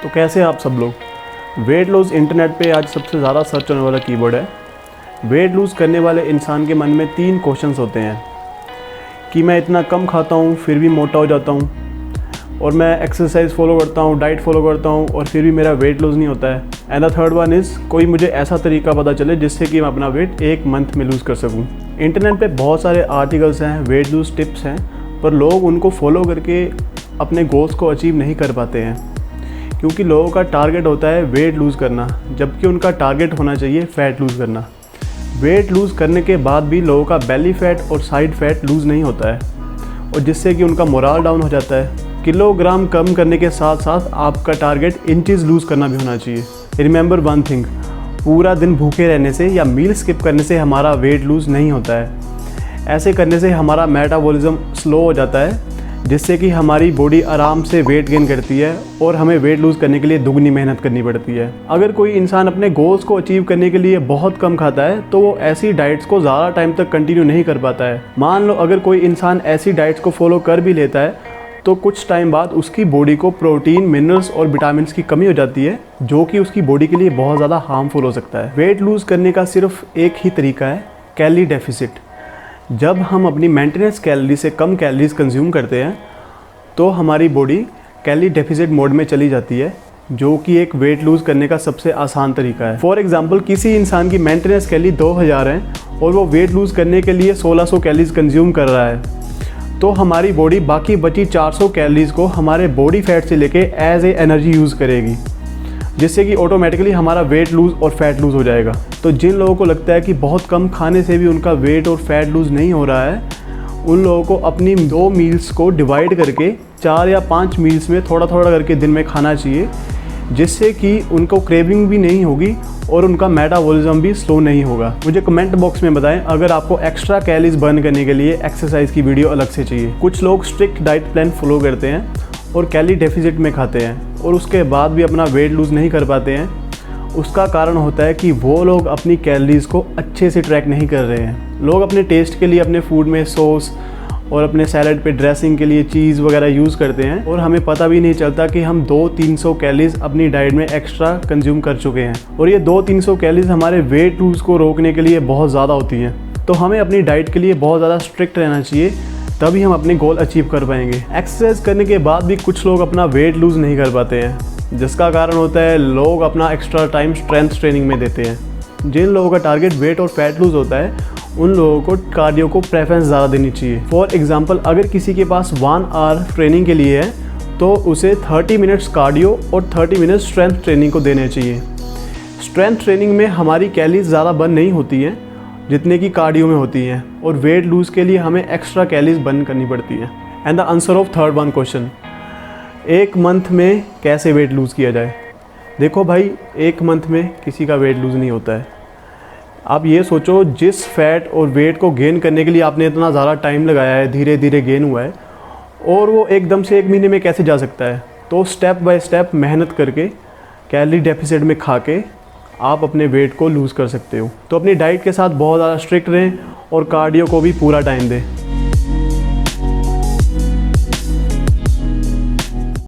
तो कैसे आप सब लोग। वेट लॉस इंटरनेट पे आज सबसे ज़्यादा सर्च होने वाला कीवर्ड है। वेट लूज़ करने वाले इंसान के मन में 3 क्वेश्चंस होते हैं कि मैं इतना कम खाता हूँ फिर भी मोटा हो जाता हूँ, और मैं एक्सरसाइज फॉलो करता हूँ, डाइट फॉलो करता हूँ और फिर भी मेरा वेट लूज़ नहीं होता है। And the third one is कोई मुझे ऐसा तरीका पता चले जिससे कि मैं अपना वेट 1 मंथ में लूज़ कर सकूँ। इंटरनेट पे बहुत सारे आर्टिकल्स हैं, वेट लूज़ टिप्स हैं, पर लोग उनको फॉलो करके अपने गोल्स को अचीव नहीं कर पाते हैं, क्योंकि लोगों का टारगेट होता है वेट लूज़ करना, जबकि उनका टारगेट होना चाहिए फ़ैट लूज़ करना। वेट लूज़ करने के बाद भी लोगों का बेली फ़ैट और साइड फैट लूज़ नहीं होता है, और जिससे कि उनका मोराल डाउन हो जाता है। किलोग्राम कम करने के साथ साथ आपका टारगेट इंचेस लूज़ करना भी होना चाहिए। रिमेंबर वन थिंग, पूरा दिन भूखे रहने से या मील स्किप करने से हमारा वेट लूज़ नहीं होता है। ऐसे करने से हमारा मेटाबॉलिज्म स्लो हो जाता है, जिससे कि हमारी बॉडी आराम से वेट गेन करती है और हमें वेट लूज़ करने के लिए दुगनी मेहनत करनी पड़ती है। अगर कोई इंसान अपने गोल्स को अचीव करने के लिए बहुत कम खाता है तो वो ऐसी डाइट्स को ज़्यादा टाइम तक कंटिन्यू नहीं कर पाता है। मान लो अगर कोई इंसान ऐसी डाइट्स को फॉलो कर भी लेता है तो कुछ टाइम बाद उसकी बॉडी को प्रोटीन, मिनरल्स और विटामिन की कमी हो जाती है, जो कि उसकी बॉडी के लिए बहुत ज़्यादा हार्मफुल हो सकता है। वेट लूज़ करने का सिर्फ एक ही तरीका है, कैलोरी डेफिसिट। जब हम अपनी मेंटेनेंस कैलोरी से कम कैलोरीज कंज्यूम करते हैं तो हमारी बॉडी कैलोरी डेफिसिट मोड में चली जाती है, जो कि एक वेट लूज़ करने का सबसे आसान तरीका है। फॉर एग्जांपल, किसी इंसान की मेंटेनेंस कैलोरी 2000 है और वो वेट लूज़ करने के लिए 1600 कैलोरीज कंज्यूम कर रहा है, तो हमारी बॉडी बाकी बची 400 कैलोरीज को हमारे बॉडी फैट से लेके एज ए एनर्जी यूज़ करेगी, जिससे कि ऑटोमेटिकली हमारा वेट लूज़ और फैट लूज़ हो जाएगा। तो जिन लोगों को लगता है कि बहुत कम खाने से भी उनका वेट और फैट लूज़ नहीं हो रहा है, उन लोगों को अपनी 2 मील्स को डिवाइड करके 4 या 5 मील्स में थोड़ा थोड़ा करके दिन में खाना चाहिए, जिससे कि उनको क्रेविंग भी नहीं होगी और उनका मेटाबॉलिज्म भी स्लो नहीं होगा। मुझे कमेंट बॉक्स में बताएं अगर आपको एक्स्ट्रा कैलोरीज बर्न करने के लिए एक्सरसाइज की वीडियो अलग से चाहिए। कुछ लोग स्ट्रिक्ट डाइट प्लान फॉलो करते हैं और कैलोरी डेफिसिट में खाते हैं और उसके बाद भी अपना वेट लूज़ नहीं कर पाते हैं। उसका कारण होता है कि वो लोग अपनी कैलोरीज़ को अच्छे से ट्रैक नहीं कर रहे हैं। लोग अपने टेस्ट के लिए अपने फूड में सॉस और अपने सैलड पे ड्रेसिंग के लिए चीज़ वगैरह यूज़ करते हैं, और हमें पता भी नहीं चलता कि हम 200-300 कैलोरीज अपनी डाइट में एक्स्ट्रा कंज्यूम कर चुके हैं, और ये 200-300 कैलोरीज हमारे वेट लूज़ को रोकने के लिए बहुत ज़्यादा होती हैं। तो हमें अपनी डाइट के लिए बहुत ज़्यादा स्ट्रिक्ट रहना चाहिए, तभी हम अपने गोल अचीव कर पाएंगे। एक्सरसाइज करने के बाद भी कुछ लोग अपना वेट लूज़ नहीं कर पाते हैं, जिसका कारण होता है लोग अपना एक्स्ट्रा टाइम स्ट्रेंथ ट्रेनिंग में देते हैं। जिन लोगों का टारगेट वेट और फैट लूज़ होता है उन लोगों को कार्डियो को प्रेफरेंस ज़्यादा देनी चाहिए। फॉर एग्जांपल, अगर किसी के पास 1 आवर ट्रेनिंग के लिए है तो उसे 30 मिनट्स कार्डियो और 30 मिनट्स स्ट्रेंथ ट्रेनिंग को देने चाहिए। स्ट्रेंथ ट्रेनिंग में हमारी कैलोरीज ज़्यादा बर्न नहीं होती हैं जितने की कार्डियो में होती हैं, और वेट लूज़ के लिए हमें एक्स्ट्रा कैलोरीज बर्न करनी पड़ती हैं। And the answer of third one question, 1 month में कैसे वेट लूज़ किया जाए। देखो भाई, 1 मंथ में किसी का वेट लूज़ नहीं होता है। आप ये सोचो, जिस फैट और वेट को गेन करने के लिए आपने इतना ज़्यादा टाइम लगाया है, धीरे धीरे गेन हुआ है, और वो एकदम से 1 महीने में कैसे जा सकता है। तो स्टेप बाय स्टेप मेहनत करके कैलोरी डेफिसिट में खा के आप अपने वेट को लूज़ कर सकते हो। तो अपनी डाइट के साथ बहुत ज़्यादा स्ट्रिक्ट रहें और कार्डियो को भी पूरा टाइम दें।